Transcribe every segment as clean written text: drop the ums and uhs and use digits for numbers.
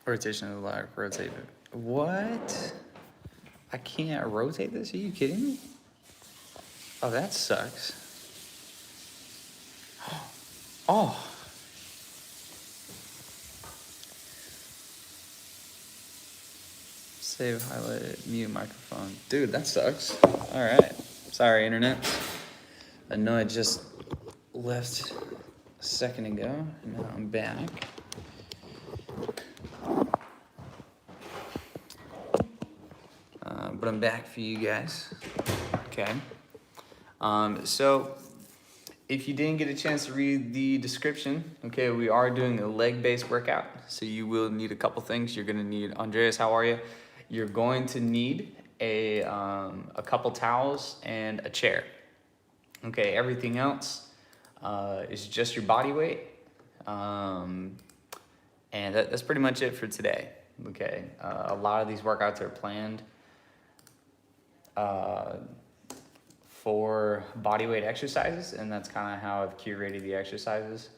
Rotation of the lag, rotate it. What? I can't rotate this? Are you kidding me? Oh, that sucks. Oh. Save, highlight, mute microphone. Dude, that sucks. All right. Sorry, internet. I know I just left a second ago, and now I'm back. But I'm back for you guys. Okay. So if you didn't get a chance to read the description, okay, we are doing a leg-based workout. So you will need a couple things. You're gonna need, Andreas, how are you? You're going to need a couple towels and a chair. Okay, everything else is just your body weight. And that's pretty much it for today. Okay, a lot of these workouts are planned for body weight exercises, and that's kind of how I've curated the exercises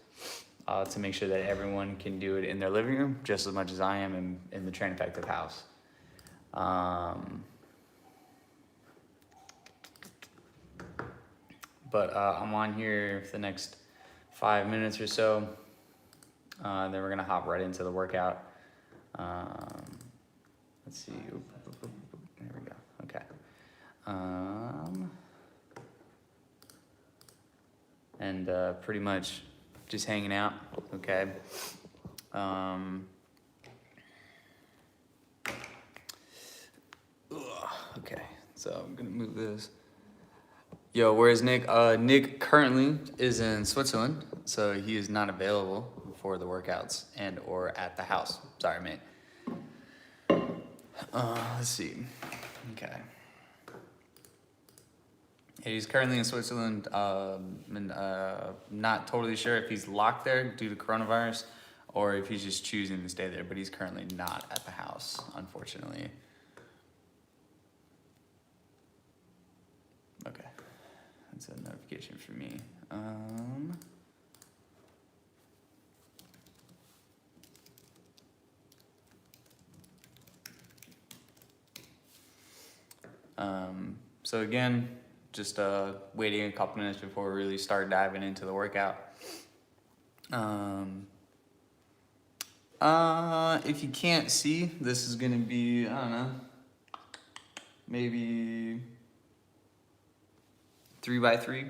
to make sure that everyone can do it in their living room just as much as I am in the Train Effective house. But I'm on here for the next 5 minutes or so. Then we're gonna hop right into the workout. Let's see. There we go. Okay. And pretty much just hanging out. Okay. Okay. So I'm gonna move this. Yo, where's Nick? Nick currently is in Switzerland, so he is not available for the workouts and or at the house. Sorry, mate. Let's see. Okay. He's currently in Switzerland, and not totally sure if he's locked there due to coronavirus or if he's just choosing to stay there, but he's currently not at the house, unfortunately. Okay. That's a notification for me. So again, just waiting a couple minutes before we really start diving into the workout. If you can't see, this is gonna be, I don't know, maybe 3 by 3,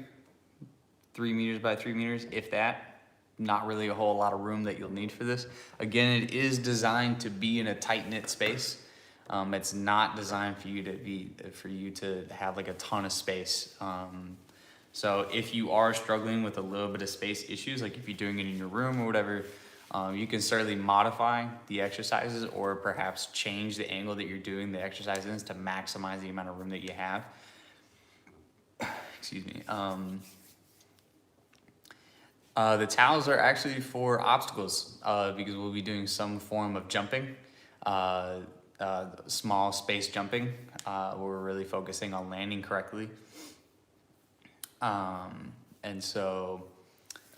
3 meters by 3 meters, if that. Not really a whole lot of room that you'll need for this. Again, it is designed to be in a tight-knit space. It's not designed for you to have like a ton of space. So if you are struggling with a little bit of space issues, like if you're doing it in your room or whatever, you can certainly modify the exercises or perhaps change the angle that you're doing the exercises to maximize the amount of room that you have. Excuse me. The towels are actually for obstacles because we'll be doing some form of jumping, small space jumping. We're really focusing on landing correctly. And so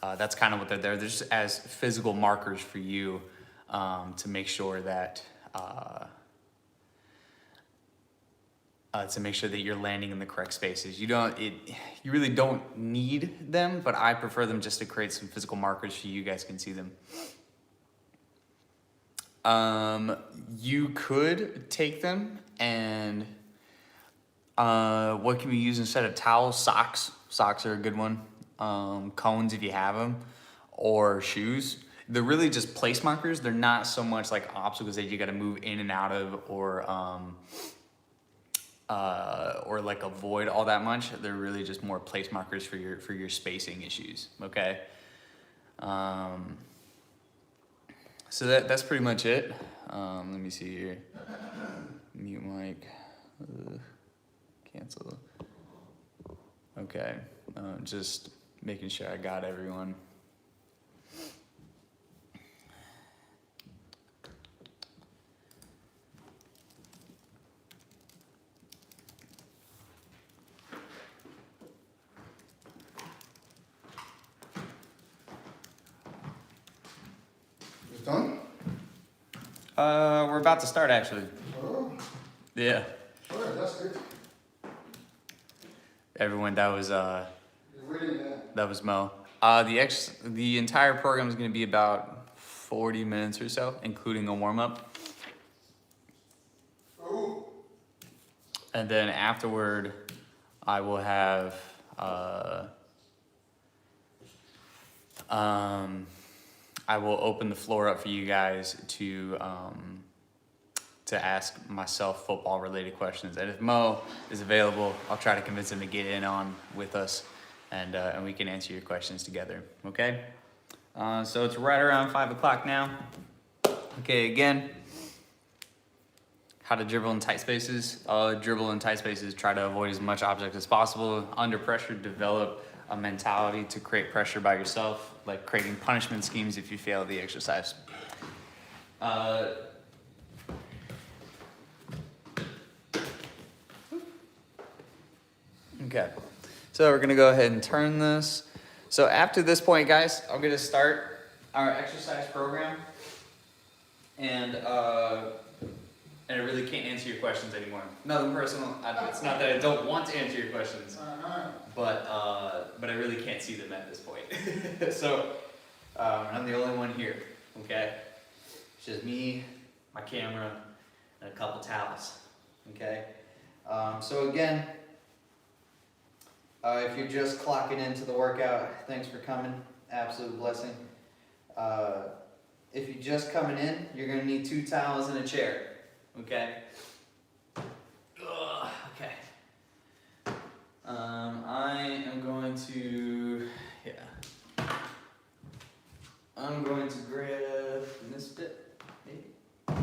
that's kind of what they're there. They're just as physical markers for you to make sure that you're landing in the correct spaces. You really don't need them, but I prefer them just to create some physical markers so you guys can see them. You could take them and what can we use instead of towels? Socks. Socks are a good one. Cones if you have them, or shoes. They're really just place markers. They're not so much like obstacles that you got to move in and out of or like avoid all that much. They're really just more place markers for your spacing issues. Okay. So that's pretty much it. Let me see here. Mute mic. Cancel. Okay. Just making sure I got everyone. Done? We're about to start actually. Oh, Yeah. oh, that's good. Everyone, that was You're waiting there. that was Mo. The entire program is going to be about 40 minutes or so, including a warm up. Oh, And then afterward, I will have I will open the floor up for you guys to ask myself football related questions. And if Mo is available, I'll try to convince him to get in on with us, and we can answer your questions together. Okay? So it's right around 5 o'clock now. Okay, again. How to dribble in tight spaces. Dribble in tight spaces, try to avoid as much object as possible. Under pressure, develop a mentality to create pressure by yourself, like creating punishment schemes if you fail the exercise. Okay, so we're gonna go ahead and turn this. So after this point, guys, I'm gonna start our exercise program. And I really can't answer your questions anymore. Nothing personal. It's not that I don't want to answer your questions, but I really can't see them at this point. So I'm the only one here. Okay, it's just me, my camera, and a couple towels. Okay. So again, if you're just clocking into the workout, thanks for coming. Absolute blessing. If you're just coming in, you're gonna need 2 towels and a chair. Okay. Okay. I am going to, I'm going to grab this bit, maybe.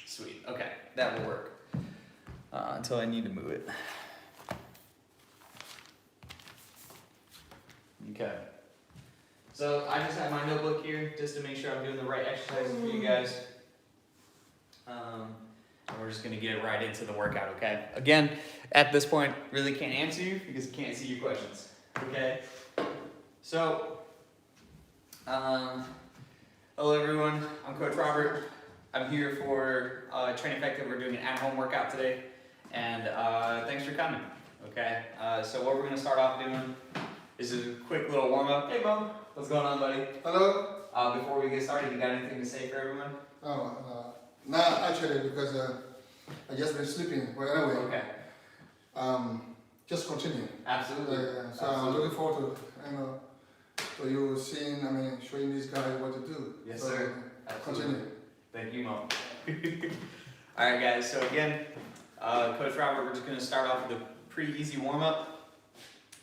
Sweet. Okay, that will work. Until I need to move it. Okay. So I just have my notebook here just to make sure I'm doing the right exercises for you guys. And we're just gonna get right into the workout, okay? Again, at this point, really can't answer you because I can't see your questions, okay? So, hello everyone, I'm Coach Robert. I'm here for Train Effective. We're doing an at-home workout today, and thanks for coming, okay? So what we're gonna start off doing is a quick little warm-up. Hey, Mom. What's going on, buddy? hello. Before we get started, you got anything to say for everyone? Oh, nah, actually, because I just been sleeping. But anyway, Okay. Just continue. Absolutely. So I'm looking forward to you seeing, showing these guys what to do. Yes, so, sir. Absolutely. Continue. Thank you, Mom. All right, guys. So again, Coach Robert, we're just going to start off with a pretty easy warm-up.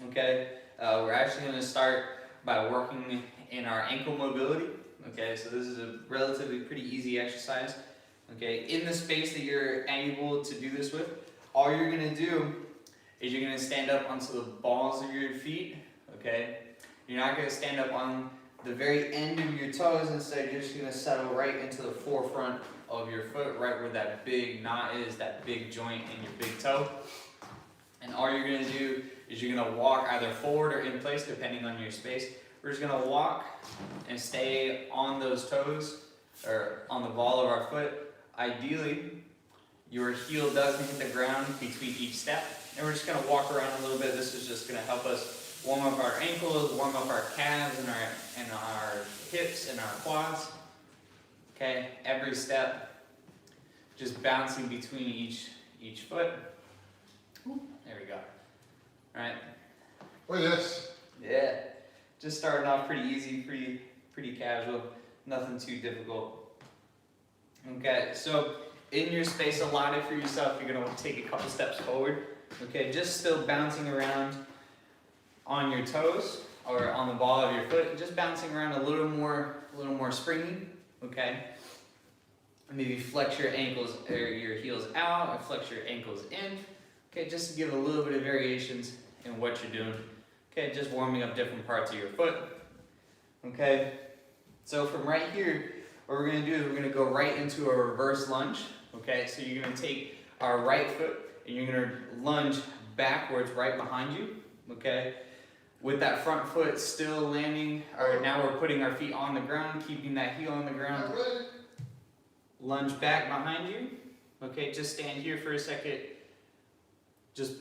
Okay. We're actually going to start by working in our ankle mobility. Okay, so this is a relatively pretty easy exercise. Okay, in the space that you're able to do this with, all you're gonna do is you're gonna stand up onto the balls of your feet. Okay, you're not gonna stand up on the very end of your toes. Instead, you're just gonna settle right into the forefront of your foot, right where that big knot is, that big joint in your big toe. And all you're gonna do is you're gonna walk either forward or in place, depending on your space. We're just gonna walk and stay on those toes, or on the ball of our foot. Ideally, your heel doesn't hit the ground between each step. And we're just gonna walk around a little bit. This is just gonna help us warm up our ankles, warm up our calves and our hips and our quads. Okay, every step, just bouncing between each foot. There we go. All right. Oh yes. Yeah. Just starting off pretty easy, pretty casual, nothing too difficult. Okay, so in your space allotted for yourself, you're gonna take a couple steps forward. Okay, just still bouncing around on your toes or on the ball of your foot, just bouncing around a little more springy. Okay. Maybe flex your ankles or your heels out, or flex your ankles in. Okay, just to give a little bit of variations in what you're doing. Okay, just warming up different parts of your foot. Okay, so from right here, what we're gonna do is we're gonna go right into a reverse lunge. Okay, so you're gonna take our right foot and you're gonna lunge backwards right behind you. Okay, with that front foot still landing, or now we're putting our feet on the ground, keeping that heel on the ground. Lunge back behind you. Okay, just stand here for a second. Just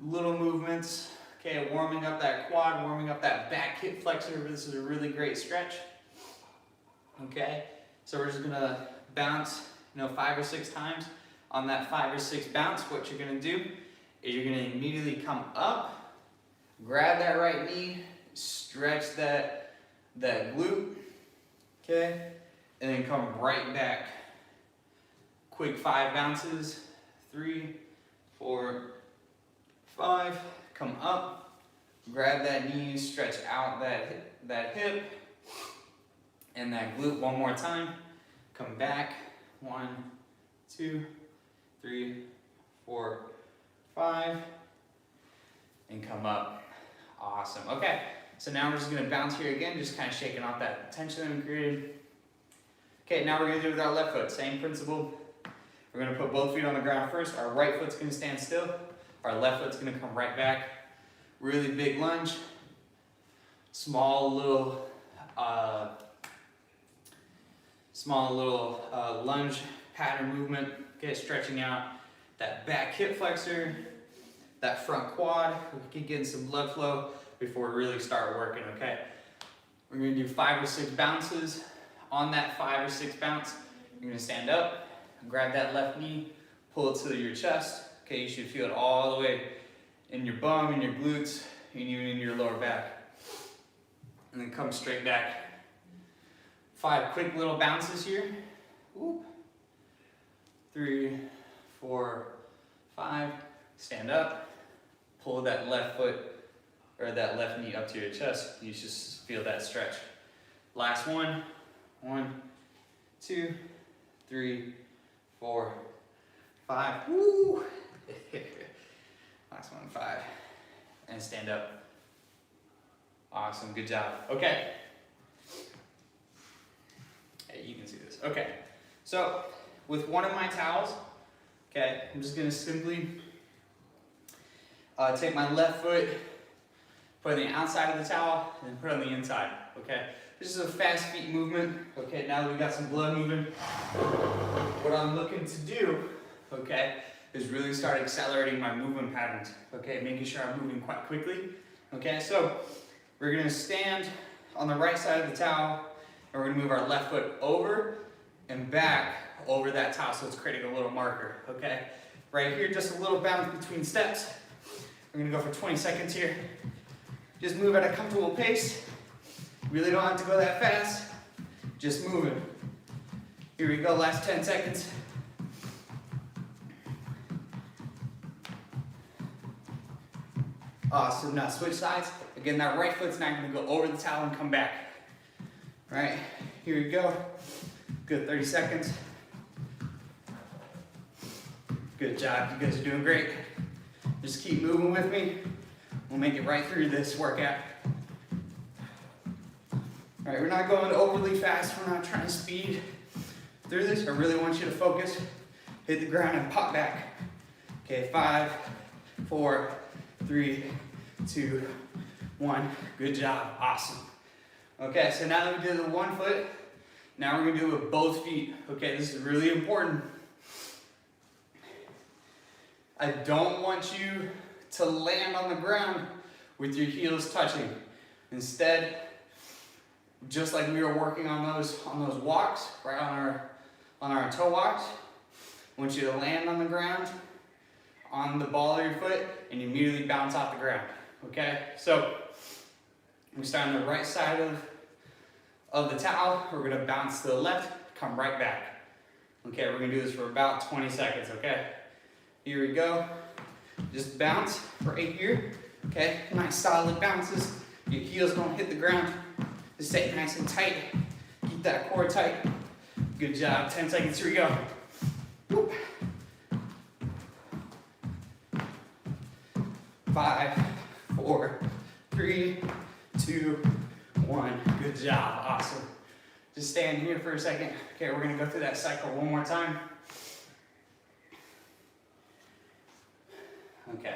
little movements. Okay, warming up that quad, warming up that back hip flexor. This is a really great stretch. Okay, so we're just gonna bounce, 5 or 6 times. On that 5 or 6 bounce, what you're gonna do is you're gonna immediately come up, grab that right knee, stretch that glute, okay, and then come right back. Quick 5 bounces, 3, 4, 5, come up, grab that knee, stretch out that hip, and that glute one more time. Come back, 1, 2, 3, 4, 5, and come up. Awesome. Okay, so now we're just gonna bounce here again, just kind of shaking off that tension that we created. Okay, now we're gonna do it with our left foot, same principle. We're gonna put both feet on the ground first. Our right foot's gonna stand still. Our left foot's gonna come right back. Really big lunge. Small little lunge pattern movement. Okay, stretching out that back hip flexor, that front quad. We can get in some blood flow before we really start working, okay? We're gonna do 5 or 6 bounces. On that 5 or 6 bounce, you're gonna stand up, grab that left knee, pull it to your chest. Okay, you should feel it all the way in your bum, in your glutes, and even in your lower back. And then come straight back. 5 quick little bounces here. Whoop. 3, 4, 5. Stand up, pull that left foot or that left knee up to your chest. You should feel that stretch. Last one. 1, 2, 3, 4, 5. Woo! Last one, 5. And stand up. Awesome, good job. Okay. Hey, you can see this. Okay. So, with one of my towels, okay, I'm just gonna simply take my left foot, put it on the outside of the towel, and then put it on the inside, okay? This is a fast feet movement. Okay, now that we got some blood moving, what I'm looking to do, okay, is really start accelerating my movement patterns. Okay, making sure I'm moving quite quickly. Okay, so we're gonna stand on the right side of the towel, and we're gonna move our left foot over and back over that towel, so it's creating a little marker. Okay, right here, just a little bounce between steps. We're gonna go for 20 seconds here. Just move at a comfortable pace. Really don't have to go that fast, just moving. Here we go, last 10 seconds. Awesome, now switch sides. Again, that right foot's not gonna go over the towel and come back. All right, here we go. Good, 30 seconds. Good job, you guys are doing great. Just keep moving with me. We'll make it right through this workout. All right, we're not going overly fast. We're not trying to speed through this. I really want you to focus, hit the ground and pop back. Okay, 5, 4, 3, 2, 1. Good job, awesome. Okay, so now that we did the one foot, now we're gonna do it with both feet. Okay, this is really important. I don't want you to land on the ground with your heels touching. Instead, just like we were working on those walks, right on our toe walks, I want you to land on the ground, on the ball of your foot, and you immediately bounce off the ground. Okay? So we start on the right side of the towel. We're gonna bounce to the left, come right back. Okay, we're gonna do this for about 20 seconds, okay? Here we go. Just bounce right here. Okay, nice solid bounces. Your heels don't hit the ground. Just stay nice and tight. Keep that core tight. Good job. 10 seconds. Here we go. Whoop. 5, 4, 3, 2, 1. Good job. Awesome. Just stand here for a second. Okay, we're gonna go through that cycle one more time. Okay.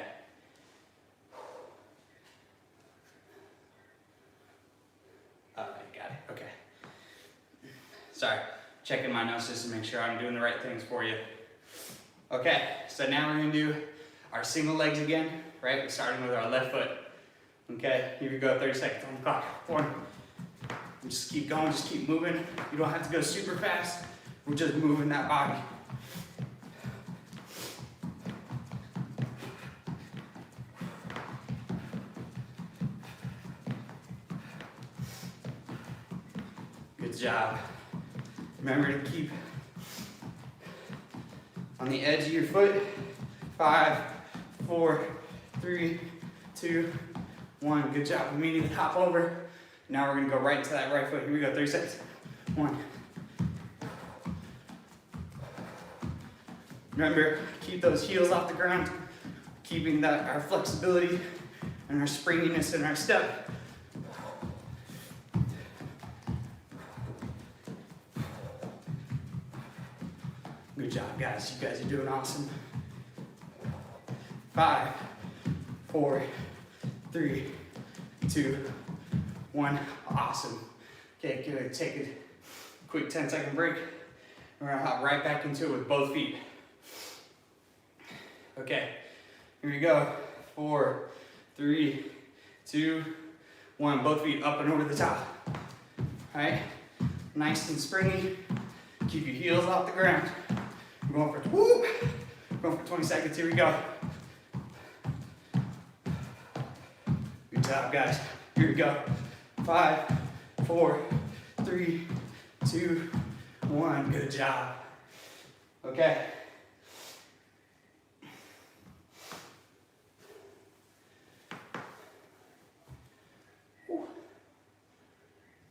Sorry, checking my notes just to make sure I'm doing the right things for you. Okay, so now we're gonna do our single legs again, right? We're starting with our left foot. Okay, here we go, 30 seconds on the clock. 1. Just keep going, just keep moving. You don't have to go super fast. We're just moving that body. Good job. Remember to keep on the edge of your foot. 5, 4, 3, 2, 1. Good job. Immediately hop over. Now we're gonna go right into that right foot. Here we go, 30 seconds. 1. Remember, keep those heels off the ground, keeping our flexibility and our springiness in our step. Good job, guys. You guys are doing awesome. 5, 4, 3, 2, 1. Awesome. Okay, good. Take a quick 10-second break. We're gonna hop right back into it with both feet. Okay, here we go. 4, 3, 2, 1. Both feet up and over the top. All right, nice and springy. Keep your heels off the ground. We're going for, whoop. We're going for 20 seconds. Here we go. Good job, guys. Here we go. 5, 4, 3, 2, 1. Good job. Okay.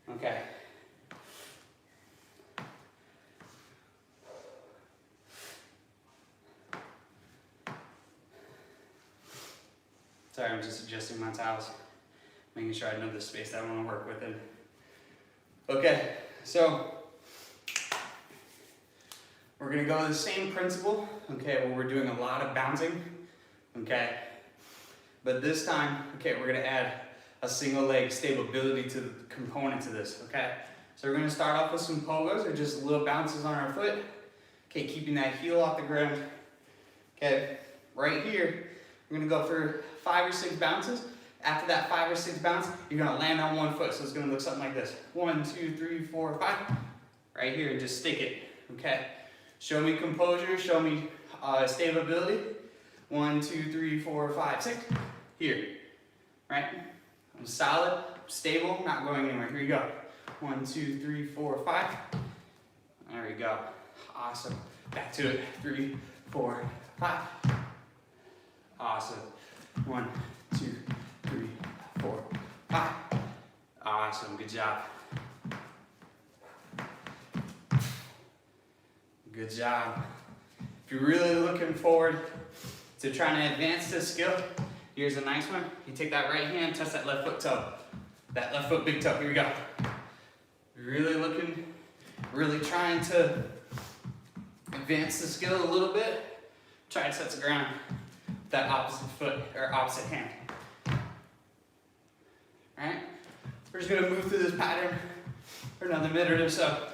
Okay. Sorry, I'm just adjusting my towels, making sure I know the space that I want to work within. Okay, so we're gonna go with the same principle, okay, where we're doing a lot of bouncing, okay? But this time, okay, we're gonna add a single leg stability to the component to this, okay? So we're gonna start off with some pogos, or just little bounces on our foot. Okay, keeping that heel off the ground. Okay, right here, we're gonna go for 5 or 6 bounces. After that 5 or 6 bounces, you're gonna land on one foot. So it's gonna look something like this. 1, 2, 3, 4, 5. Right here, just stick it, okay? Show me composure, show me stability. 1, 2, 3, 4, 5, 6. Here, right? I'm solid, stable, not going anywhere. Here you go. 1, 2, 3, 4, 5. There we go. Awesome. Back to it. 3, 4, 5. Awesome. 1, 2, 3, 4, 5. Awesome. Good job. Good job. If you're really looking forward to trying to advance this skill, here's a nice one. You take that right hand, touch that left foot toe. That left foot big toe. Here we go. Really trying to advance the skill a little bit. Try to touch the ground with that opposite foot or opposite hand. Alright? We're just gonna move through this pattern for another minute or so.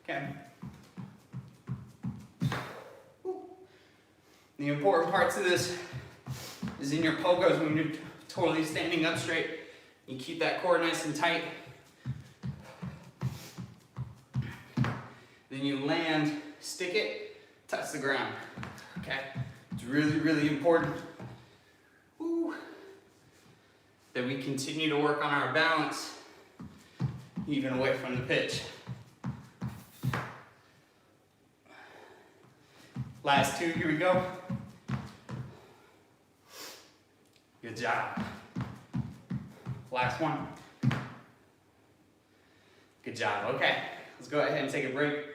Okay. The important part to this is in your pogos when you're totally standing up straight. You keep that core nice and tight. Then you land, stick it, touch the ground. Okay? It's really important that we continue to work on our balance even away from the pitch. Last 2, here we go. Good job. Last 1. Good job. Okay, let's go ahead and take a break.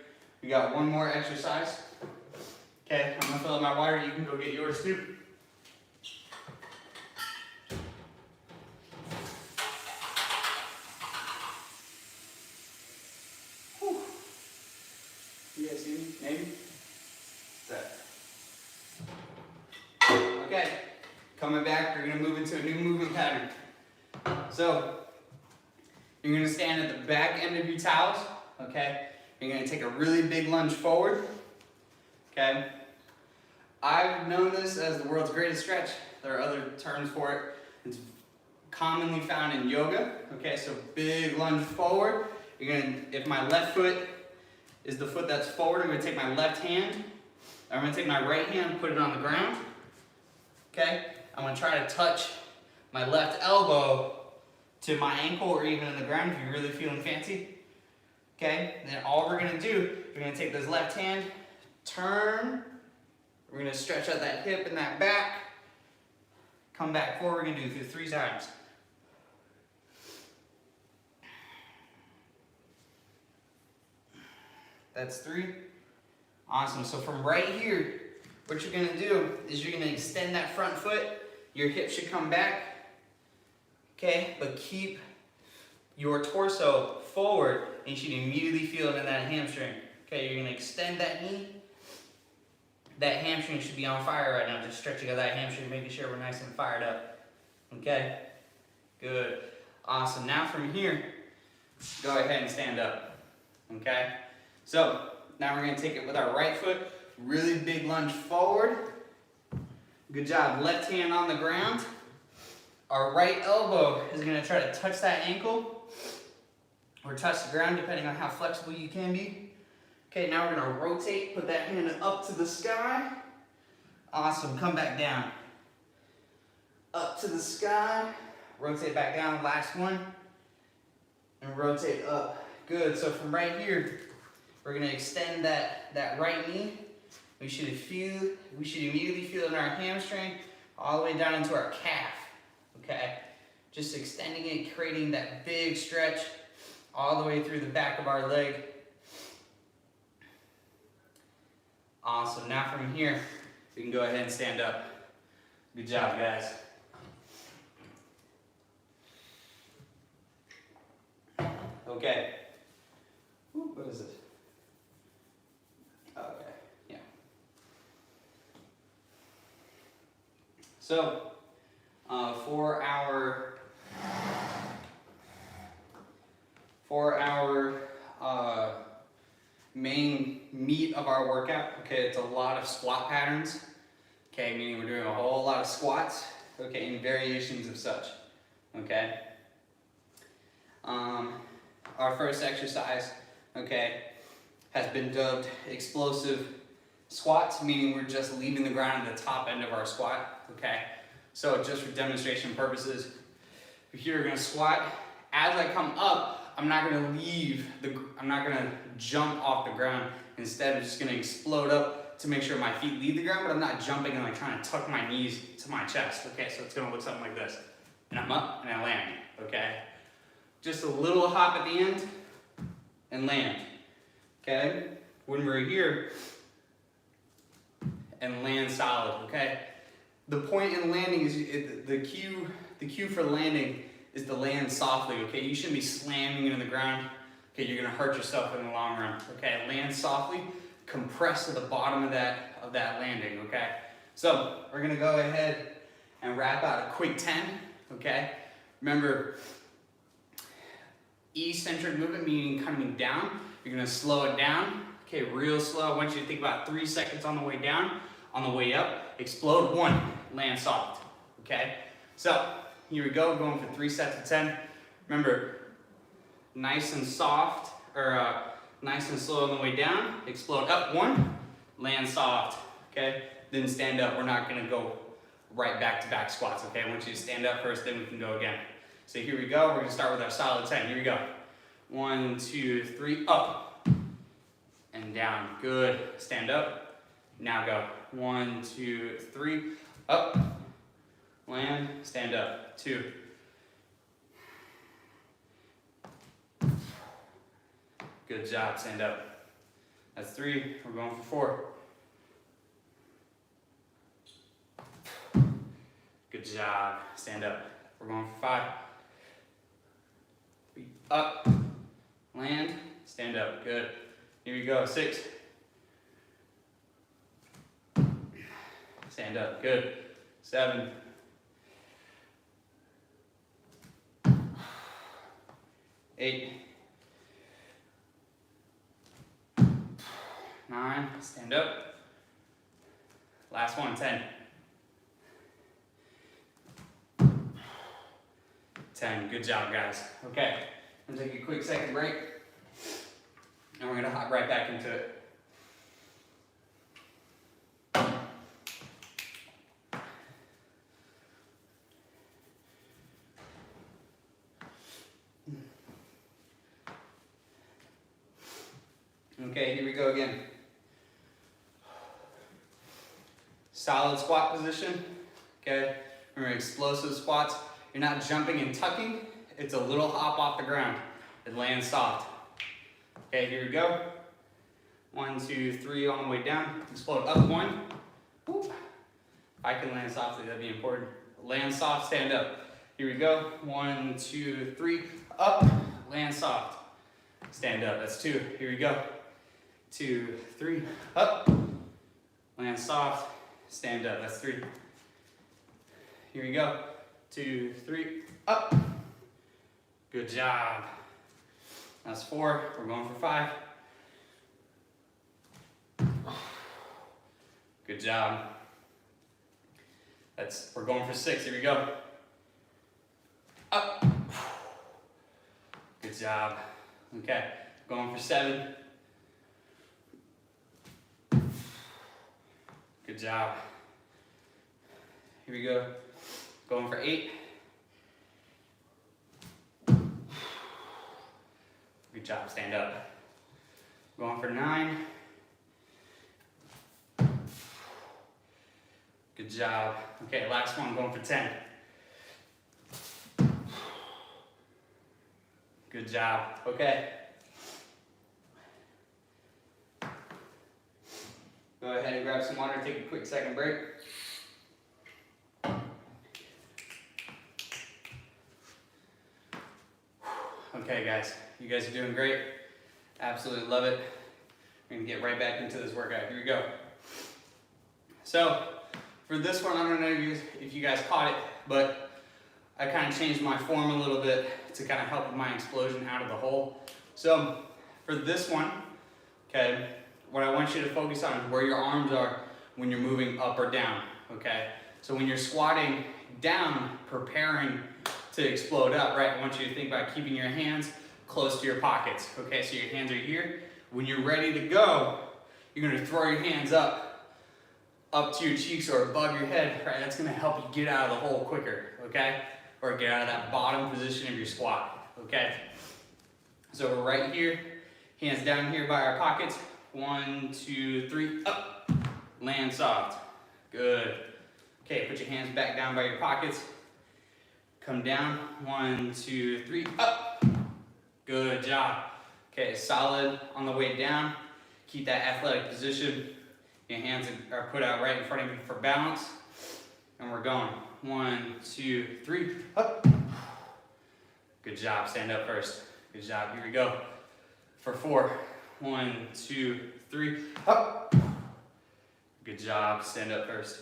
We got one more exercise. Okay, I'm gonna fill up my water. You can go get yours too. Whew. You guys see me? Maybe? Okay, coming back, we're gonna move into a new movement pattern. So, You're gonna stand at the back end of your towels, okay? You're gonna take a really big lunge forward, okay? I've known this as the world's greatest stretch. There are other terms for it. It's commonly found in yoga, okay? So big lunge forward. You're gonna, if my left foot is the foot that's forward, I'm gonna take my left hand, I'm gonna take my right hand, put it on the ground, okay? I'm gonna try to touch my left elbow to my ankle or even in the ground if you're really feeling fancy. Okay, then all we're gonna do, we're gonna take this left hand, turn, we're gonna stretch out that hip and that back, come back forward, we're gonna do it through 3 times. That's 3. Awesome, so from right here, what you're gonna do is you're gonna extend that front foot, your hip should come back, okay, but keep your torso forward, and you should immediately feel it in that hamstring. Okay, you're gonna extend that knee. That hamstring should be on fire right now. Just stretching out that hamstring, making sure we're nice and fired up. Okay, good, awesome. Now from here, go ahead and stand up. Okay, so now we're gonna take it with our right foot, really big lunge forward. Good job, left hand on the ground. Our right elbow is gonna try to touch that ankle or touch the ground depending on how flexible you can be. Okay, now we're gonna rotate, put that hand up to the sky. Awesome, come back down. Up to the sky, rotate back down, last one. And rotate up, good. So from right here, we're gonna extend that right knee. We should immediately feel it in our hamstring, all the way down into our calf, okay? Just extending it, creating that big stretch all the way through the back of our leg. Awesome, now from here, we can go ahead and stand up. Good job, guys. Okay. Ooh, what is it? Okay, yeah. So, for our main meat of our workout, okay, it's a lot of squat patterns, okay, meaning we're doing a whole lot of squats, okay, and variations of such, okay. Our first exercise, okay, has been dubbed explosive squats, meaning we're just leaving the ground at the top end of our squat, okay. So just for demonstration purposes, here we're gonna squat. As I come up, I'm not gonna jump off the ground. Instead, I'm just gonna explode up to make sure my feet leave the ground, but I'm not jumping and like trying to tuck my knees to my chest, okay? So it's gonna look something like this. And I'm up and I land, okay? Just a little hop at the end and land, okay? When we're here, and land solid, okay? The point in landing is, the cue for landing is to land softly, okay? You shouldn't be slamming into the ground, okay? You're gonna hurt yourself in the long run, okay? Land softly, compress to the bottom of that landing, okay? So we're gonna go ahead and wrap out a quick 10, okay? Remember, eccentric movement, meaning coming down. You're gonna slow it down, okay, real slow. I want you to think about 3 seconds on the way down. On the way up, explode 1, land soft, okay? So, here we go, going for 3 sets of 10. Remember, nice and soft, or nice and slow on the way down, explode up 1, land soft, okay? Then stand up. We're not gonna go right back to back squats, okay? I want you to stand up first, then we can go again. So here we go, we're gonna start with our solid 10. Here we go. 1, 2, 3, up and down. Good. Stand up. Now go. 1, 2, 3, up, land, stand up. 2. Good job, stand up. That's 3, we're going for 4. Good job, stand up. We're going for 5. Up, land, stand up, good. Here we go, 6. Stand up, good. 7. 8. 8, 9, stand up. Last one, 10. 10, good job guys. Okay, I'm gonna take a quick second break and we're gonna hop right back into it. Okay, here we go again. Solid squat position, okay? Remember explosive squats, you're not jumping and tucking, it's a little hop off the ground. It lands soft. Okay, here we go. 1, 2, 3, on the way down. Explode up 1. Whoop. If I can land softly, that'd be important. Land soft, stand up. Here we go. 1, 2, 3, up, land soft. Stand up, that's 2. Here we go. 2, 3, up, land soft, stand up, that's 3. Here we go. 2, 3, up. Good job. That's 4. We're going for 5. Good job. We're going for 6. Here we go. Up. Good job. Okay. Going for 7. Good job. Here we go. Going for 8. Good job, stand up. Going for 9. Good job. Okay, last one, going for 10. Good job. Okay. Go ahead and grab some water, take a quick second break. Okay guys, you guys are doing great. Absolutely love it. We're gonna get right back into this workout. Here we go. So, for this one, I don't know if you guys caught it, but I kind of changed my form a little bit to kind of help with my explosion out of the hole. So, for this one, okay, what I want you to focus on is where your arms are when you're moving up or down, okay? So when you're squatting down, preparing to explode up, right? I want you to think about keeping your hands close to your pockets, okay? So your hands are here. When you're ready to go, you're gonna throw your hands up to your cheeks or above your head, right? That's gonna help you get out of the hole quicker, okay? Or get out of that bottom position of your squat, okay? So we're right here, hands down here by our pockets. 1, 2, 3, up, land soft, good. Okay, put your hands back down by your pockets. Come down, 1, 2, 3, up, good job. Okay, solid on the way down. Keep that athletic position. Your hands are put out right in front of you for balance. And we're going, 1, 2, 3, up. Good job, stand up first. Good job, here we go. For 4, 1, 2, 3, up. Good job, stand up first.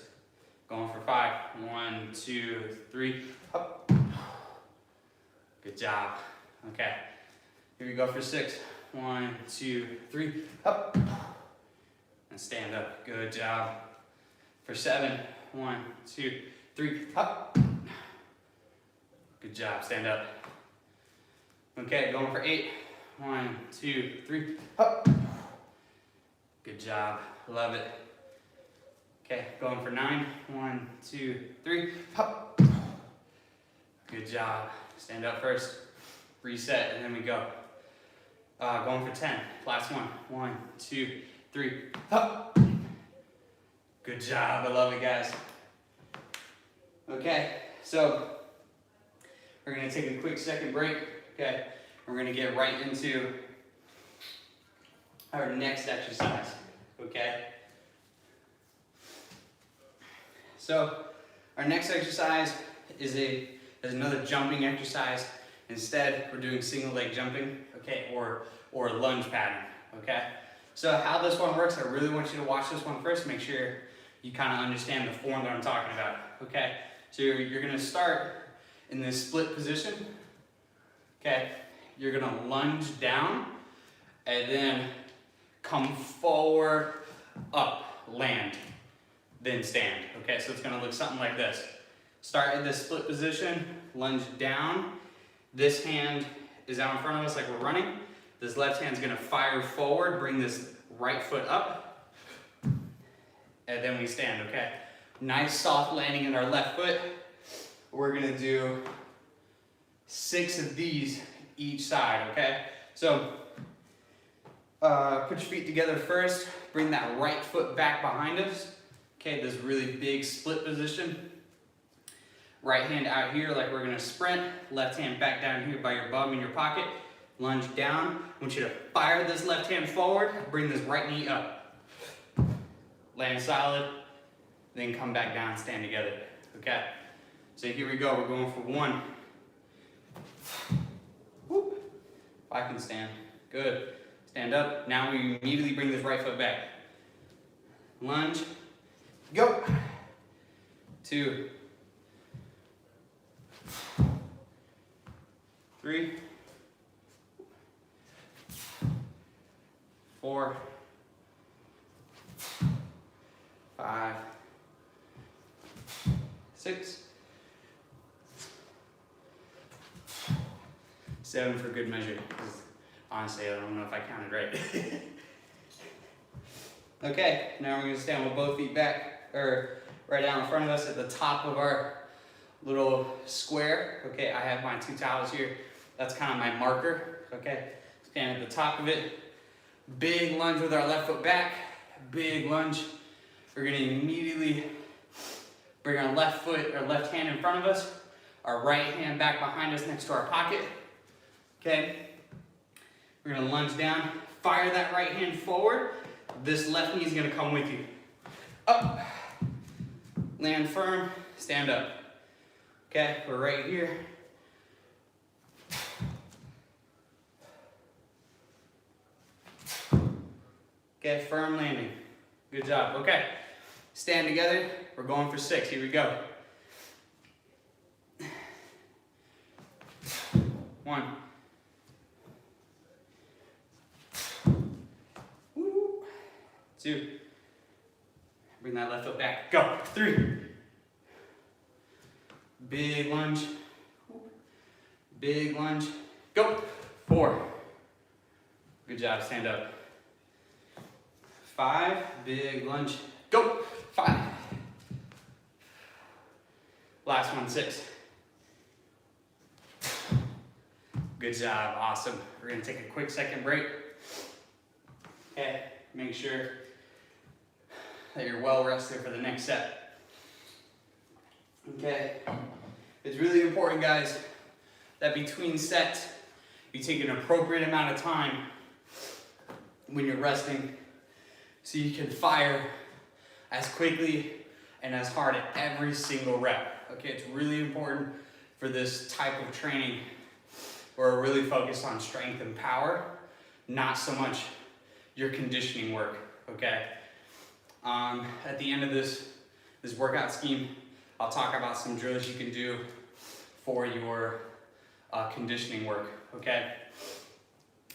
Going for 5, 1, 2, 3, up. Good job, okay. Here we go for 6, 1, 2, 3, up. And stand up, good job. For 7, 1, 2, 3, up. Good job, stand up. Okay, going for 8, 1, 2, 3, up. Good job, love it. Okay, going for 9, 1, 2, 3, up. Good job, stand up first, reset, and then we go. Going for 10, last one, 1, 2, 3, up. Good job, I love it guys. Okay, so we're gonna take a quick second break, okay? We're gonna get right into our next exercise, okay? So our next exercise is another jumping exercise. Instead, we're doing single leg jumping, okay, or a lunge pattern, okay? So how this one works, I really want you to watch this one first, make sure you kind of understand the form that I'm talking about, okay? So you're gonna start in this split position, okay? you're gonna lunge down and then come forward, up, land, then stand. Okay, so it's gonna look something like this. Start in this split position, lunge down. This hand is out in front of us like we're running. This left hand's gonna fire forward, bring this right foot up, and then we stand, okay? Nice soft landing in our left foot. We're gonna do 6 of these each side, okay? So, put your feet together first, bring that right foot back behind us. Okay, this really big split position. Right hand out here like we're gonna sprint. Left hand back down here by your bum in your pocket. Lunge down. I want you to fire this left hand forward. Bring this right knee up. Land solid. Then come back down and stand together. Okay? So here we go. We're going for 1. Whoop. If I can stand. Good. Stand up. Now we immediately bring this right foot back. Lunge. Go. 2. 3. 4. 5. 6. 7 for good measure. Honestly, I don't know if I counted right. Okay, now we're going to stand with both feet back, or right down in front of us at the top of our little square. Okay, I have my 2 towels here. That's kind of my marker. Okay, stand at the top of it. Big lunge with our left foot back. Big lunge. We're going to immediately bring our left foot, or left hand in front of us. Our right hand back behind us next to our pocket. Okay, we're going to lunge down. Fire that right hand forward. This left knee is going to come with you. Up. Land firm. Stand up. Okay, we're right here. Okay, firm landing. Good job. Okay, stand together. We're going for 6. Here we go. 1. Woo. 2. Bring that left foot back. Go. 3. Big lunge. Big lunge. Go. 4. Good job. Stand up. 5. Big lunge. Go. 5. Last one. 6. Good job. Awesome. We're going to take a quick second break. Okay. Make sure that you're well rested for the next set. Okay. It's really important, guys, that between sets, you take an appropriate amount of time when you're resting so you can fire as quickly and as hard at every single rep. Okay, it's really important for this type of training where we're really focused on strength and power, not so much your conditioning work, okay? At the end of this workout scheme, I'll talk about some drills you can do for your conditioning work, okay?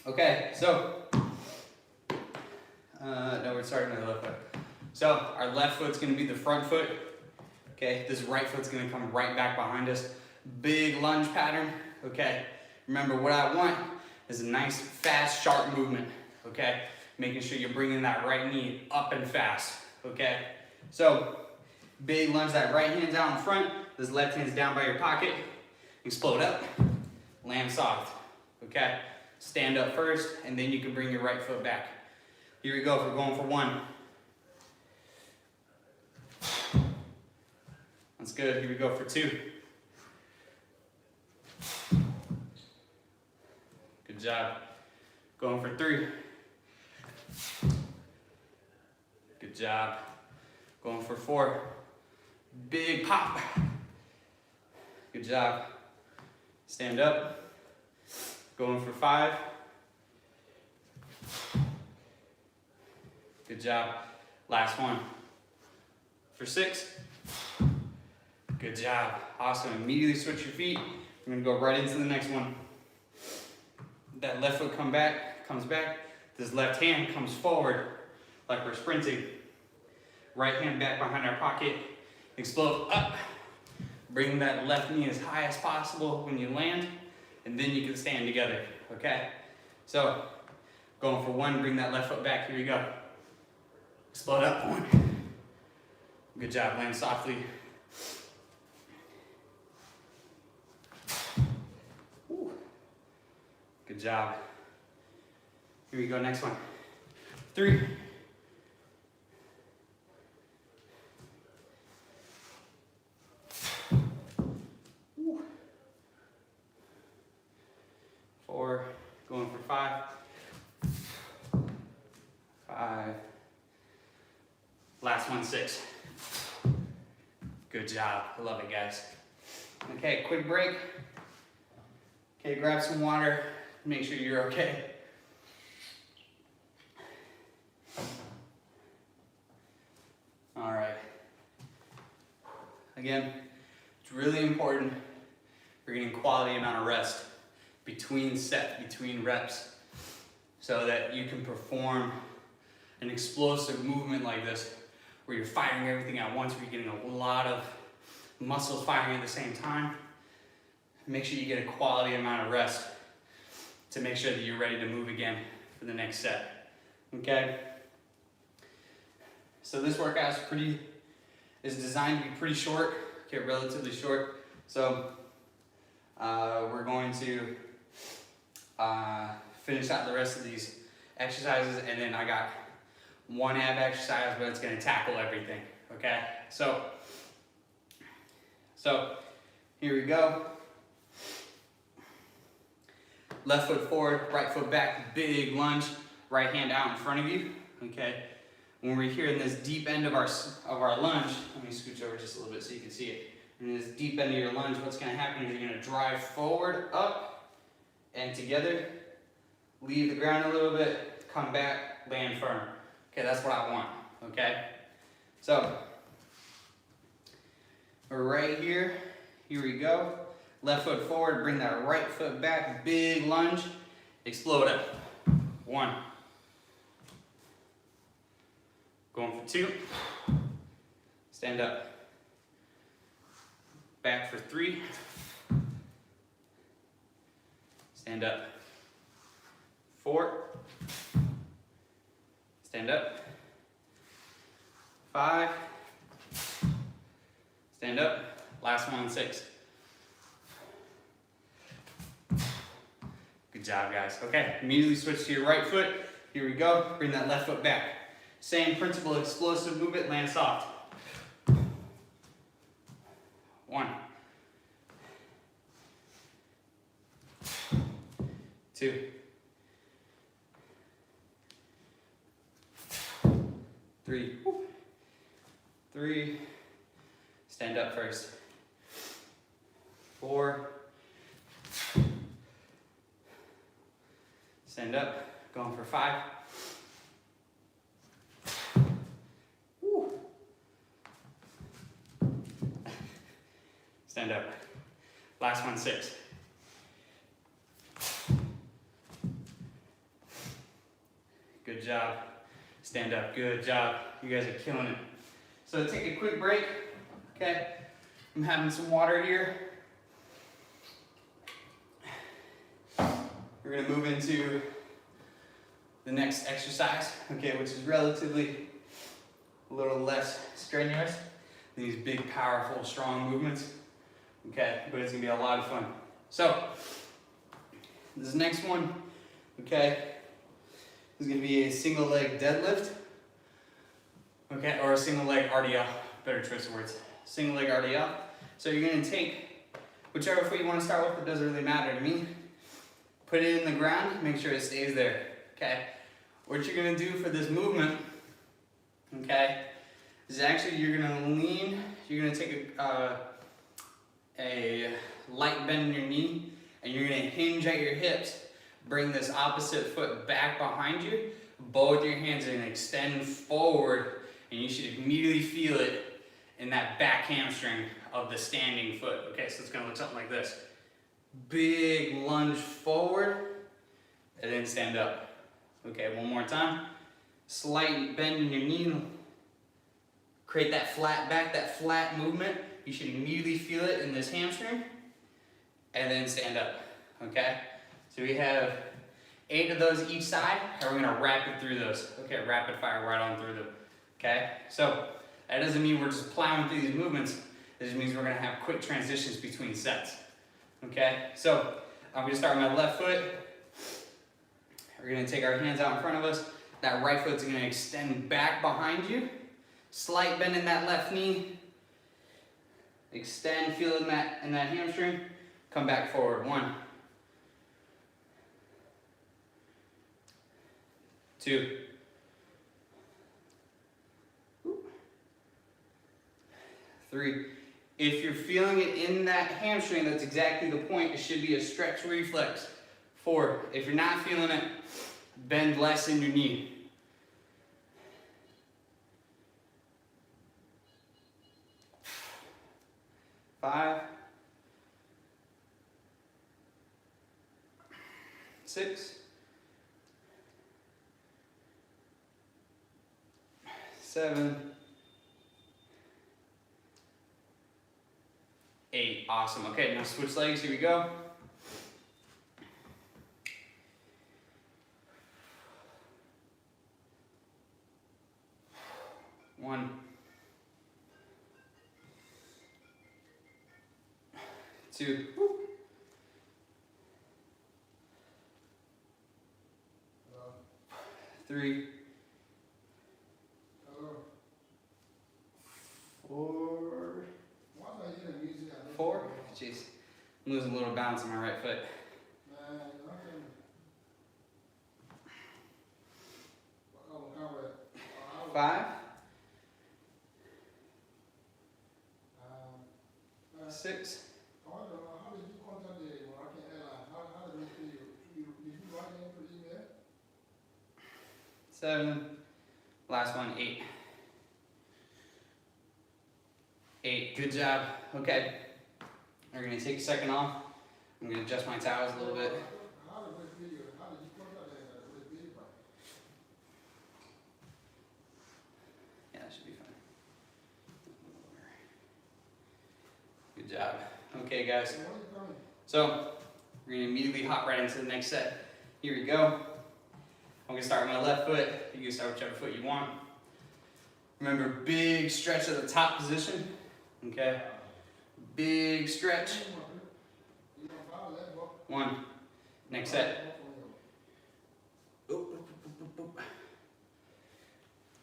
Okay, so, no, we're starting with the left foot. So, our left foot's gonna be the front foot, okay? This right foot's gonna come right back behind us. Big lunge pattern, okay? Remember, what I want is a nice, fast, sharp movement, okay? Making sure you're bringing that right knee up and fast, okay? So, big lunge, that right hand's out in front, this left hand's down by your pocket. Explode up, land soft, okay? Stand up first, and then you can bring your right foot back. Here we go, if we're going for 1. That's good, here we go for 2. Good job. Going for 3. Good job. Going for 4. Big pop. Good job. Stand up. Going for 5. Good job. Last one. For 6. Good job. Awesome. Immediately switch your feet. We're going to go right into the next one. that left foot comes back. This left hand comes forward like we're sprinting. Right hand back behind our pocket. Explode up. Bring that left knee as high as possible when you land, and then you can stand together, okay? So, going for one, bring that left foot back, here we go. Explode up, one. Good job, land softly. Woo. Good job. Here we go, next one. 3. Woo. 4, going for 5. 5. Last one, 6. Good job. I love it, guys. Okay, quick break. Okay, grab some water. Make sure you're okay. All right. Again, it's really important we're getting quality amount of rest between sets, between reps, so that you can perform an explosive movement like this, where you're firing everything at once, where you're getting a lot of muscles firing at the same time. Make sure you get a quality amount of rest to make sure that you're ready to move again for the next set, okay? So this workout is designed to be pretty short, okay, relatively short. So we're going to finish out the rest of these exercises, and then I got one ab exercise, but it's going to tackle everything, okay? So here we go. Left foot forward, right foot back, big lunge, right hand out in front of you, okay? When we're here in this deep end of our lunge, let me scooch over just a little bit so you can see it. In this deep end of your lunge, what's going to happen is you're going to drive forward, up, and together, leave the ground a little bit, come back, land firm. Okay, that's what I want, okay? So, we're right here. Here we go. Left foot forward, bring that right foot back, big lunge, explode up. 1. Going for 2. Stand up. Back for 3. Stand up. 4. Stand up. 5. Stand up. Last one, 6. Good job, guys. Okay, immediately switch to your right foot. Here we go. Bring that left foot back. Same principle, explosive movement, land soft. 1. 2. 3. 3. Stand up first. 4. Stand up. Going for 5. Woo. Stand up. Last one, 6. Good job. Stand up. Good job. You guys are killing it. So take a quick break. Okay. I'm having some water here. We're going to move into the next exercise, okay, which is relatively a little less strenuous than these big, powerful, strong movements, okay, but it's going to be a lot of fun. So, this next one, okay, is going to be a single leg deadlift, okay, or a single leg RDL, better choice of words, single leg RDL. So you're going to take whichever foot you want to start with, it doesn't really matter to me. Put it in the ground, make sure it stays there, okay? What you're gonna do for this movement, okay, is actually you're gonna lean, you're gonna take a light bend in your knee, and you're gonna hinge at your hips, bring this opposite foot back behind you, both your hands are gonna extend forward, and you should immediately feel it in that back hamstring of the standing foot, okay? So it's gonna look something like this. Big lunge forward, and then stand up. Okay, one more time. Slight bend in your knee. Create that flat back, that flat movement. You should immediately feel it in this hamstring. And then stand up, okay? So we have 8 of those each side, and we're gonna rapid through those. Okay, rapid fire right on through them, okay? So that doesn't mean we're just plowing through these movements. It just means we're gonna have quick transitions between sets, okay? So I'm gonna start with my left foot. We're gonna take our hands out in front of us. That right foot's gonna extend back behind you. Slight bend in that left knee. Extend, feel in that hamstring. Come back forward. 1, 2, 3. If you're feeling it in that hamstring, that's exactly the point. It should be a stretch reflex. 4. If you're not feeling it, bend less in your knee. 5, 6, 7, 8. Awesome. Okay, now switch legs. Here we go. One, 2, 3, 4. 4. Jeez, I'm losing a little balance on my right foot. 5, 6, 7. Last one, 8. 8. Good job. Okay. We're gonna take a second off. I'm gonna adjust my towels a little bit. Yeah, that should be fine. Good job. Okay, guys. So we're gonna immediately hop right into the next set. Here we go. I'm gonna start with my left foot. You can start whichever foot you want. Remember, big stretch at the top position. Okay. Big stretch. 1. Next set.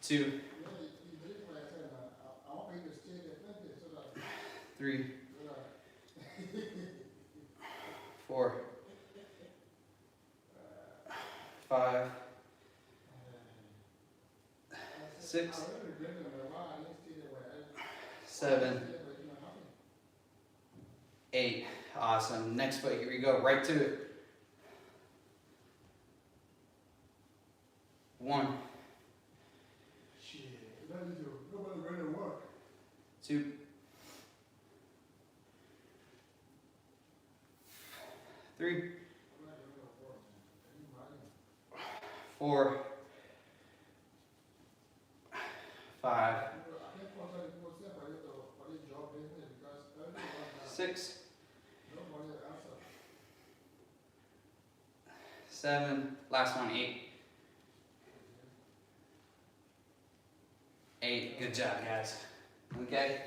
2. 3. 4. 5. 6. 7. 8. Awesome. Next foot, here we go. Right to it. 1. 2. 3. 4. 5. 6. 7. Last one, 8. 8. Good job, guys. Okay.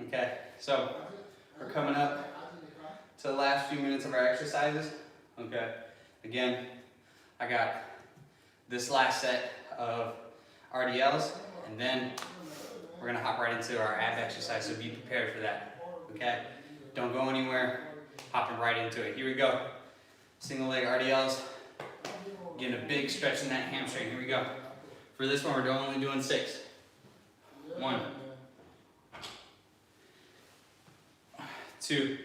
Okay, so we're coming up to the last few minutes of our exercises. Okay, again, I got this last set of RDLs, and then we're gonna hop right into our ab exercise, so be prepared for that. Okay, don't go anywhere, hopping right into it. Here we go. Single leg RDLs, getting a big stretch in that hamstring. Here we go. For this one, we're only doing 6. 1, 2,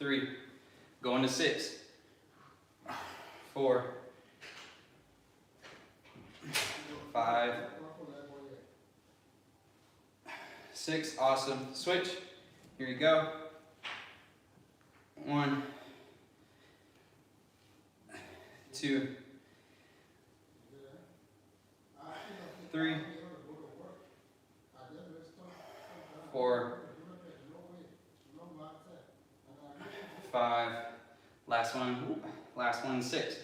3, going to 6, 4, 5, 6, awesome. Switch, here you go. 1, 2, 3, 4, 5, last one, 6.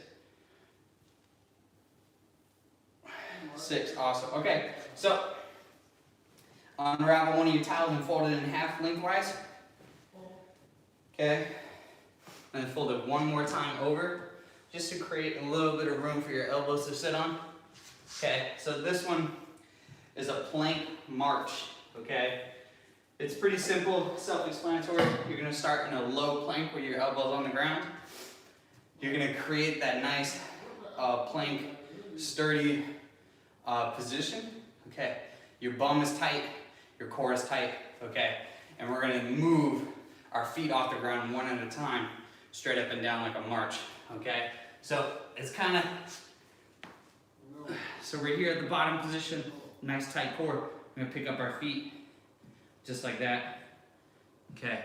6, awesome. Okay, so unravel one of your towels and fold it in half lengthwise. Okay, and then fold it one more time over, just to create a little bit of room for your elbows to sit on. Okay, so this one is a plank march, okay? It's pretty simple, self-explanatory. You're gonna start in a low plank with your elbows on the ground. You're gonna create that nice plank, sturdy position, okay? Your bum is tight, your core is tight, okay? And we're gonna move our feet off the ground one at a time, straight up and down like a march, okay? So it's kind of, so we're here at the bottom position, nice tight core. We're gonna pick up our feet, just like that, okay?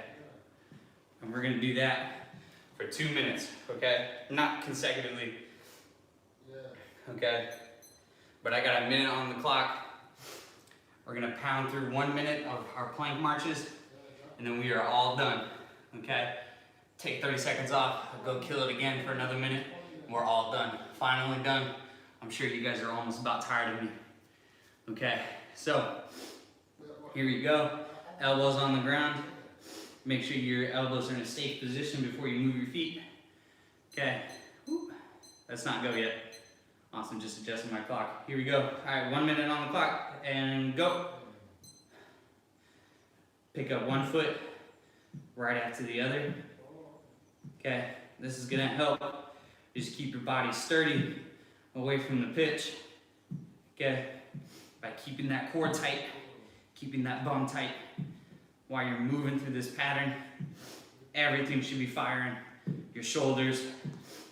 And we're gonna do that for 2 minutes, okay? Not consecutively, okay? But I got a minute on the clock. We're gonna pound through 1 minute of our plank marches, and then we are all done, okay? Take 30 seconds off, go kill it again for another minute, and we're all done. Finally done. I'm sure you guys are almost about tired of me. Okay, so here you go. Elbows on the ground. Make sure your elbows are in a safe position before you move your feet. Okay, let's not go yet. Awesome, just adjusting my clock. Here we go. All right, 1 minute on the clock, and go. Pick up one foot right after the other. Okay, this is gonna help. Just keep your body sturdy, away from the pitch. Okay, by keeping that core tight, keeping that bum tight. While you're moving through this pattern, everything should be firing. Your shoulders,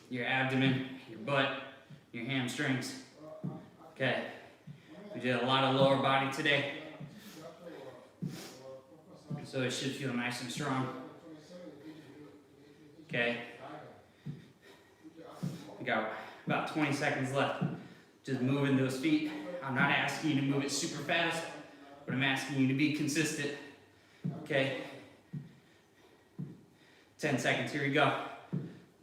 your abdomen, your butt, your hamstrings. Okay, we did a lot of lower body today, so it should feel nice and strong. Okay, we got about 20 seconds left. Just moving those feet. I'm not asking you to move it super fast, but I'm asking you to be consistent. Okay, 10 seconds, here we go.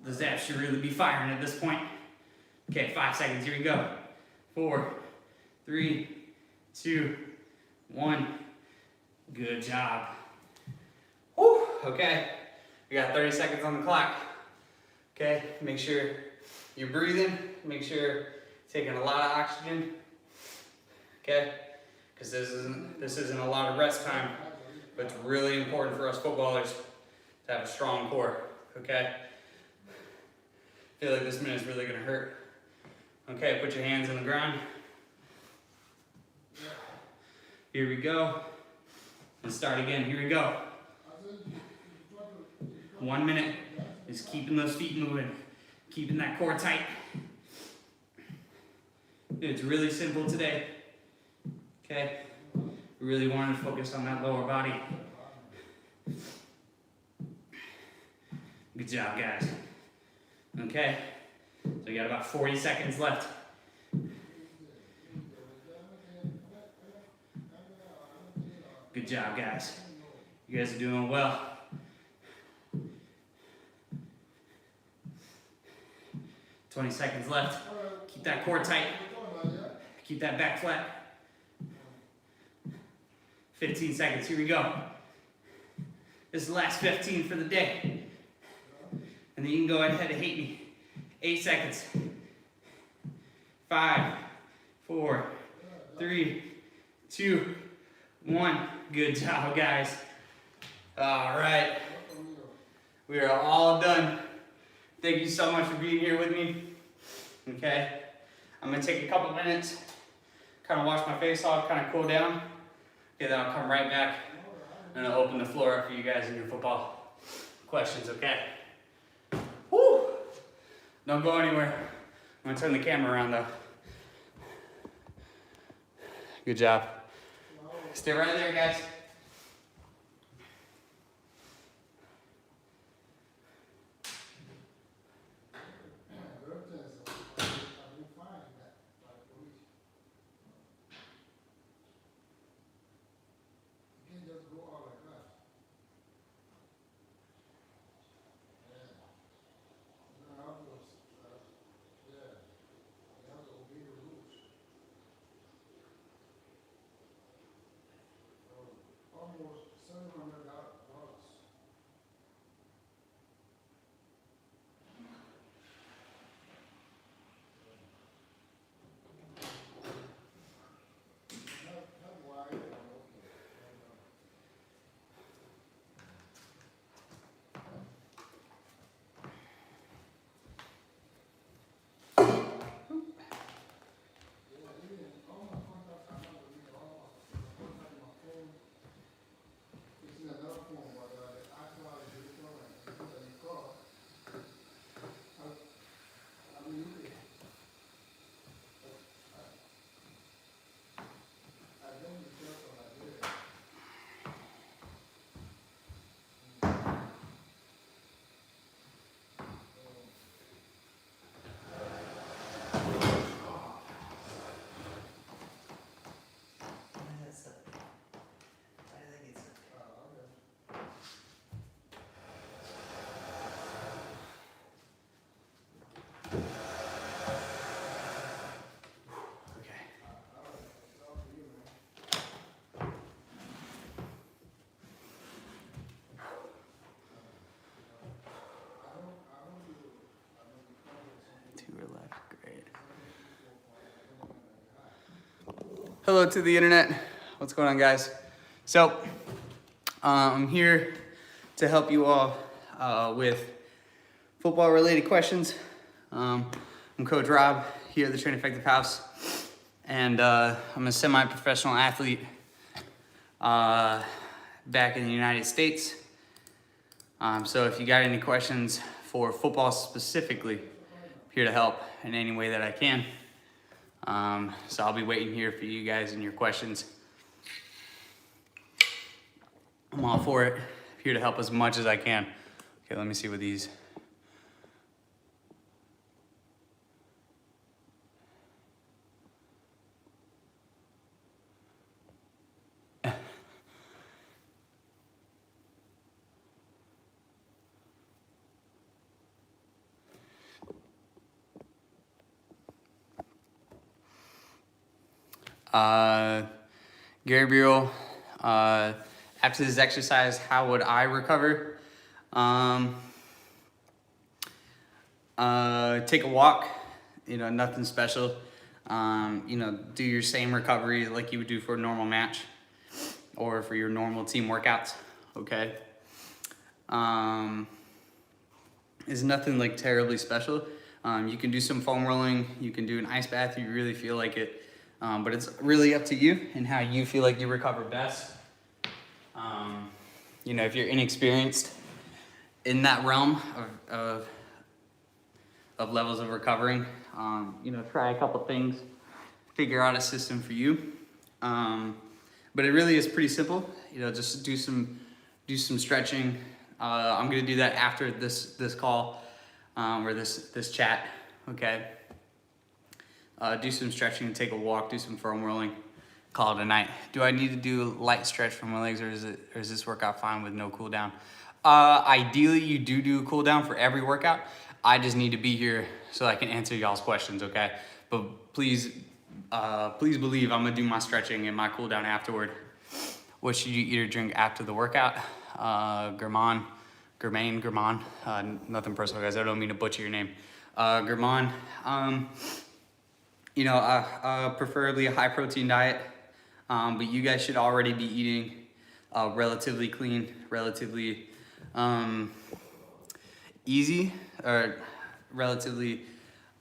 The zaps should really be firing at this point. Okay, 5 seconds, here we go. 4, 3, 2, 1. Good job. Whew, okay, we got 30 seconds on the clock. Okay, make sure you're breathing, make sure you're taking a lot of oxygen. Okay, because this isn't a lot of rest time, but it's really important for us footballers to have a strong core, okay? I feel like this minute is really gonna hurt. Okay, put your hands on the ground. Here we go. And start again, here we go. 1 minute is keeping those feet moving, keeping that core tight. It's really simple today, okay? We really wanted to focus on that lower body. Good job, guys. Okay, so we got about 40 seconds left. Good job, guys. You guys are doing well. $20 seconds left. Keep that core tight. Keep that back flat. 15 seconds, here we go. This is the last 15 for the day. And then you can go ahead and hate me. 8 seconds. 5, 4, 3, 2, 1. Good job, guys. All right. We are all done. Thank you so much for being here with me. Okay. I'm gonna take a couple minutes, kind of wash my face off, kind of cool down. Okay, then I'll come right back and I'll open the floor up for you guys in your football. questions, okay? Woo! Don't go anywhere. I'm gonna turn the camera around though. Good job. Stay right there, guys. Hello to the internet. What's going on, guys? So, I'm here to help you all with football related questions. I'm Coach Rob here at the Train Effective House, and I'm a semi-professional athlete back in the United States. So if you got any questions for football specifically, I'm here to help in any way that I can. So I'll be waiting here for you guys and your questions. I'm all for it. I'm here to help as much as I can. Okay, let me see what these. Gabriel, after this exercise, how would I recover? Take a walk, nothing special. Do your same recovery like you would do for a normal match or for your normal team workouts, okay? It's nothing like terribly special. You can do some foam rolling, you can do an ice bath if you really feel like it. But it's really up to you and how you feel like you recover best. If you're inexperienced in that realm of levels of recovering, try a couple things, figure out a system for you. But it really is pretty simple. Just do some stretching. I'm gonna do that after this call or this chat. Okay. Do some stretching, take a walk, do some foam rolling, call it a night. Do I need to do light stretch for my legs, or is this workout fine with no cool down? Ideally, you do a cool down for every workout. I just need to be here so I can answer y'all's questions, okay? But please believe I'm gonna do my stretching and my cool down afterward. What should you eat or drink after the workout? Germain, nothing personal, guys. I don't mean to butcher your name. Germain. Preferably a high protein diet, but you guys should already be eating relatively clean, relatively easy, or relatively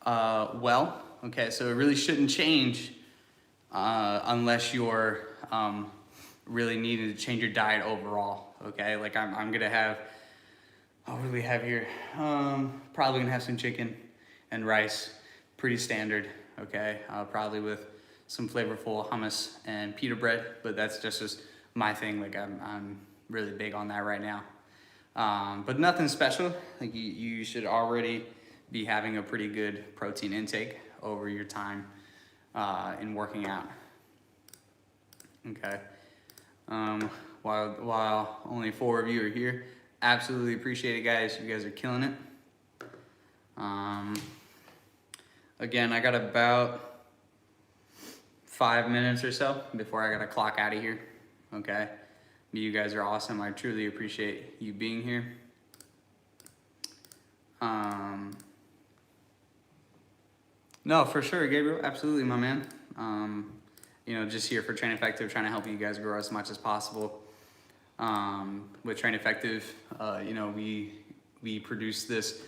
well. Okay, so it really shouldn't change unless you're really needing to change your diet overall. Okay, like I'm gonna have Oh, what do we have here? Probably gonna have some chicken and rice, pretty standard, okay? Probably with some flavorful hummus and pita bread, but that's just my thing. Like I'm really big on that right now. But nothing special. Like you should already be having a pretty good protein intake over your time in working out. Okay. While only 4 of you are here, absolutely appreciate it, guys. You guys are killing it. Again, I got about 5 minutes or so before I gotta clock out of here. Okay. You guys are awesome. I truly appreciate you being here. No, for sure, Gabriel. Absolutely, my man. Just here for Train Effective, trying to help you guys grow as much as possible. With Train Effective, we produce this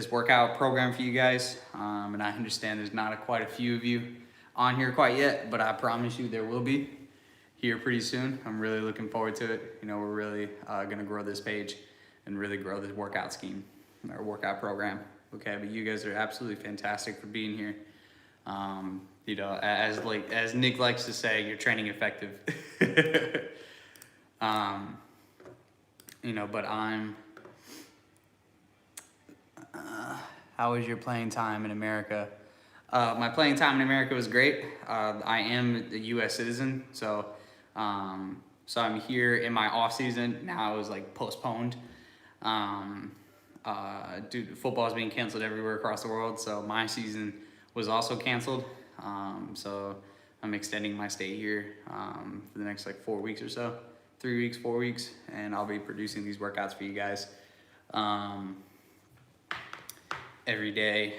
workout program for you guys, and I understand there's not quite a few of you on here quite yet, but I promise you there will be here pretty soon. I'm really looking forward to it. We're really gonna grow this page and really grow this workout scheme or workout program. Okay, but you guys are absolutely fantastic for being here. As Nick likes to say, you're training effective. But I'm. How was your playing time in America? My playing time in America was great. I am a U.S. citizen, so I'm here in my off season. Now it was like postponed. Football's being canceled everywhere across the world, so my season was also canceled. So I'm extending my stay here for the next 4 weeks or so, 3 weeks, 4 weeks, and I'll be producing these workouts for you guys every day,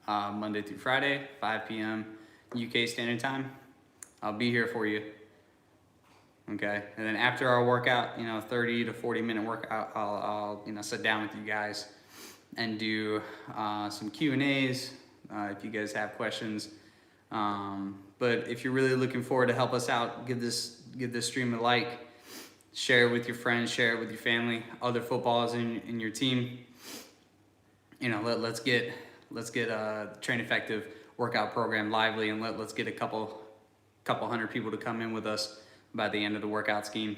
Monday through Friday, 5 p.m. UK Standard Time. I'll be here for you. Okay, and then after our workout, 30 to 40 minute workout, I'll sit down with you guys and do some Q&As if you guys have questions. But if you're really looking forward to help us out, give this stream a like, share it with your friends, share it with your family, other footballers in your team. Let's get a Train Effective workout program lively, and let's get a couple hundred people to come in with us by the end of the workout scheme.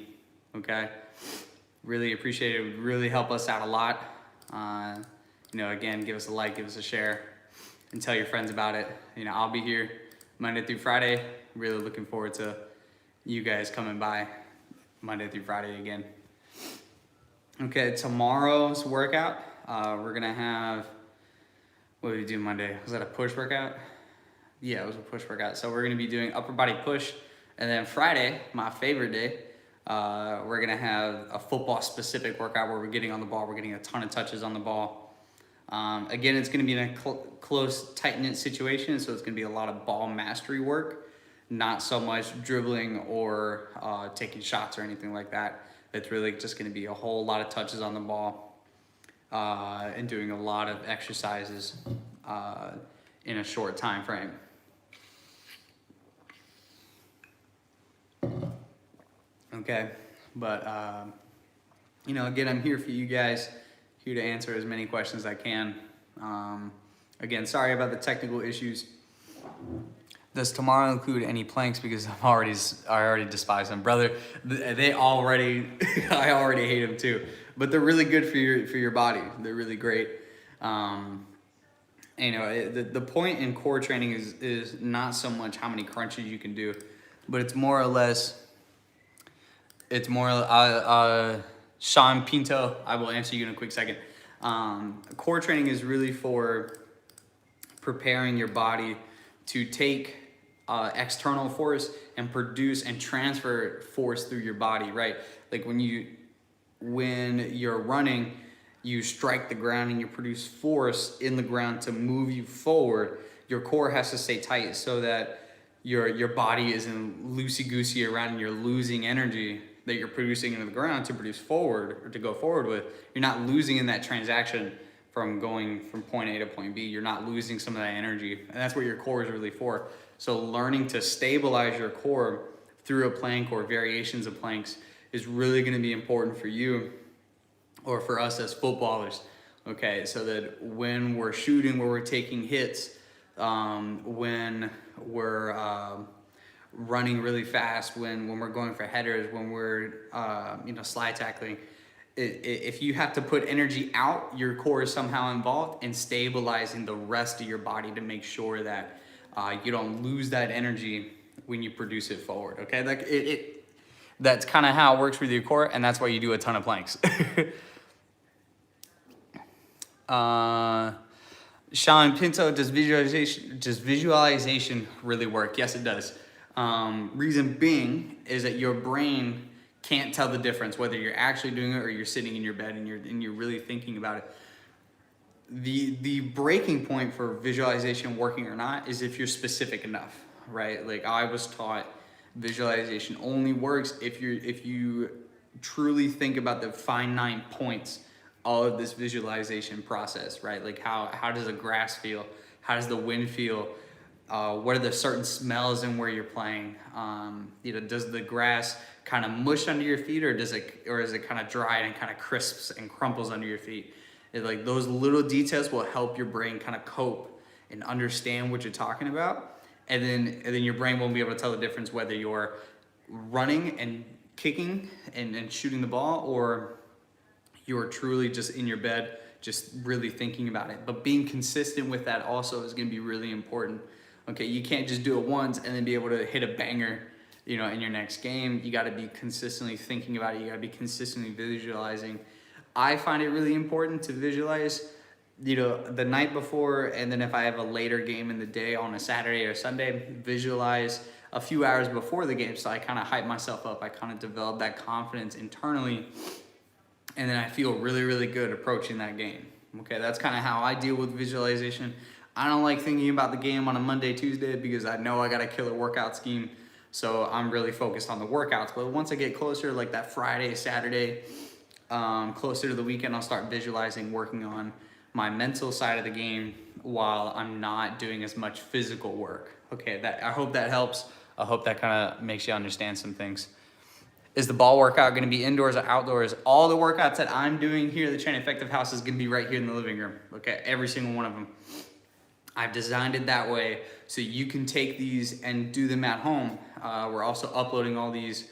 Okay, really appreciate it. It would really help us out a lot. Again, give us a like, give us a share, and tell your friends about it. I'll be here Monday through Friday. Really looking forward to you guys coming by Monday through Friday again. Okay, tomorrow's workout, we're gonna have, what did we do Monday? Was that a push workout? Yeah, it was a push workout. So we're gonna be doing upper body push. And then Friday, my favorite day, we're gonna have a football specific workout where we're getting on the ball. We're getting a ton of touches on the ball. Again, it's gonna be in a close, tight-knit situation, so it's gonna be a lot of ball mastery work, not so much dribbling or taking shots or anything like that. It's really just gonna be a whole lot of touches on the ball and doing a lot of exercises in a short time frame. Okay, but again, I'm here for you guys, here to answer as many questions as I can. Again, sorry about the technical issues. Does tomorrow include any planks? Because I already despise them, brother. I already hate them too. But they're really good for your body. They're really great. The point in core training is not so much how many crunches you can do, but it's more or less. It's more, Sean Pinto, I will answer you in a quick second. Core training is really for preparing your body to take external force and produce and transfer force through your body, right? Like when you're running, you strike the ground and you produce force in the ground to move you forward. Your core has to stay tight so that your body isn't loosey-goosey around and you're losing energy that you're producing into the ground to produce forward or to go forward with. You're not losing in that transaction from going from point A to point B. You're not losing some of that energy, and that's what your core is really for. So learning to stabilize your core through a plank or variations of planks is really going to be important for you or for us as footballers, okay, so that when we're shooting, when we're taking hits, when we're running really fast, when we're going for headers, when we're slide tackling, if you have to put energy out, your core is somehow involved in stabilizing the rest of your body to make sure that you don't lose that energy when you produce it forward. Okay, like that's kind of how it works with your core, and that's why you do a ton of planks. Sean Pinto, does visualization really work? Yes, it does. Reason being is that your brain can't tell the difference whether you're actually doing it or you're sitting in your bed and you're really thinking about it. The breaking point for visualization working or not is if you're specific enough, right? Like I was taught visualization only works if you truly think about the finite points of this visualization process, right? Like how does the grass feel? How does the wind feel? What are the certain smells in where you're playing? Does the grass kind of mush under your feet, or is it kind of dry and kind of crisps and crumples under your feet? Like those little details will help your brain kind of cope and understand what you're talking about, and then your brain won't be able to tell the difference whether you're running and kicking and shooting the ball, or you're truly just in your bed, just really thinking about it. But being consistent with that also is going to be really important. Okay, you can't just do it once and then be able to hit a banger, in your next game. You got to be consistently thinking about it. You got to be consistently visualizing. I find it really important to visualize, the night before, and then if I have a later game in the day on a Saturday or Sunday, visualize a few hours before the game. So I kind of hype myself up. I kind of develop that confidence internally, and then I feel really, really good approaching that game. Okay, that's kind of how I deal with visualization. I don't like thinking about the game on a Monday, Tuesday, because I know I got a killer workout scheme. So I'm really focused on the workouts. But once I get closer, like that Friday, Saturday, closer to the weekend, I'll start visualizing, working on my mental side of the game while I'm not doing as much physical work. Okay, I hope that helps. I hope that kind of makes you understand some things. Is the ball workout going to be indoors or outdoors? All the workouts that I'm doing here at the Train Effective House is going to be right here in the living room. Okay, every single one of them. I've designed it that way so you can take these and do them at home. We're also uploading all these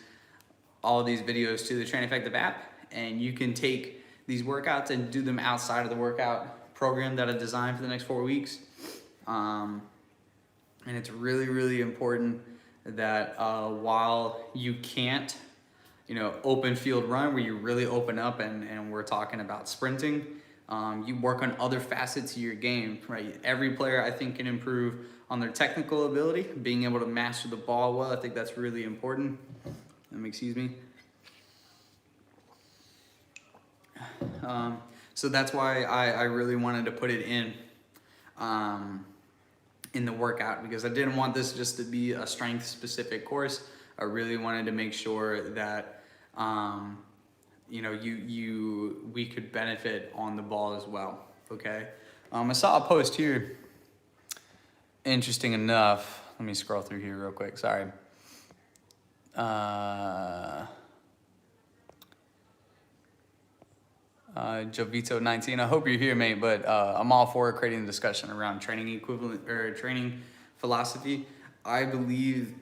videos to the Train Effective app, and you can take these workouts and do them outside of the workout program that I designed for the next 4 weeks. And it's really, really important that while you can't, open field run where you really open up and we're talking about sprinting, you work on other facets of your game, right? Every player, I think, can improve on their technical ability, being able to master the ball well. I think that's really important. Excuse me. So that's why I really wanted to put it in the workout, because I didn't want this just to be a strength specific course. I really wanted to make sure that we could benefit on the ball as well. Okay. I saw a post here. Interesting enough. Let me scroll through here real quick. Sorry. Jovito19, I hope you're here, mate, but I'm all for creating a discussion around training equivalent or training philosophy. I believe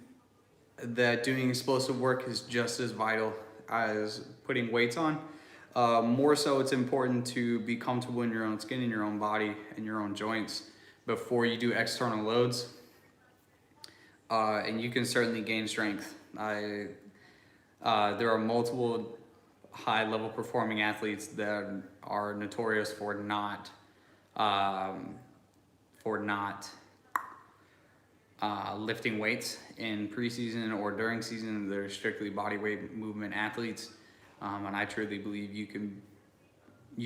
that doing explosive work is just as vital as putting weights on. More so, it's important to be comfortable in your own skin, in your own body, and your own joints before you do external loads. And you can certainly gain strength. There are multiple high-level performing athletes that are notorious for not lifting weights in preseason or during season. They're strictly body weight movement athletes, and I truly believe you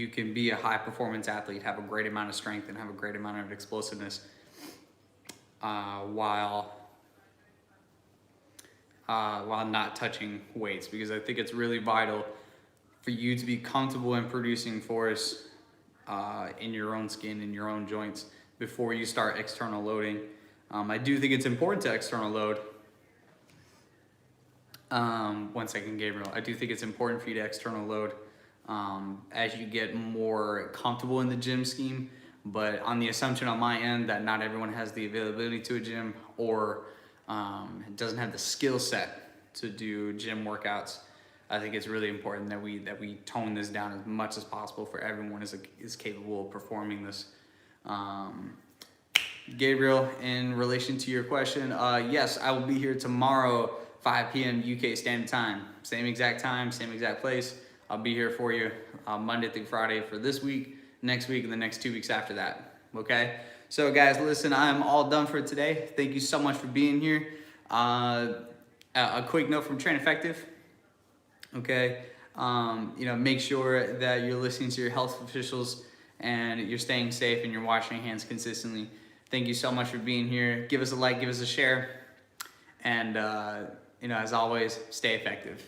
can be a high-performance athlete, have a great amount of strength, and have a great amount of explosiveness while not touching weights, because I think it's really vital for you to be comfortable in producing force in your own skin, in your own joints, before you start external loading. I do think it's important to external load. 1 second, Gabriel. I do think it's important for you to external load as you get more comfortable in the gym scheme. But on the assumption on my end that not everyone has the availability to a gym or doesn't have the skill set to do gym workouts, I think it's really important that we tone this down as much as possible for everyone is capable of performing this. Gabriel, in relation to your question, yes, I will be here tomorrow, 5 p.m. UK Standard Time. Same exact place. I'll be here for you Monday through Friday for this week, next week, and the next 2 weeks after that. Okay? So guys, listen, I'm all done for today. Thank you so much for being here. A quick note from Train Effective. Okay? Make sure that you're listening to your health officials and you're staying safe and you're washing your hands consistently. Thank you so much for being here. Give us a like, give us a share. And, as always, stay effective.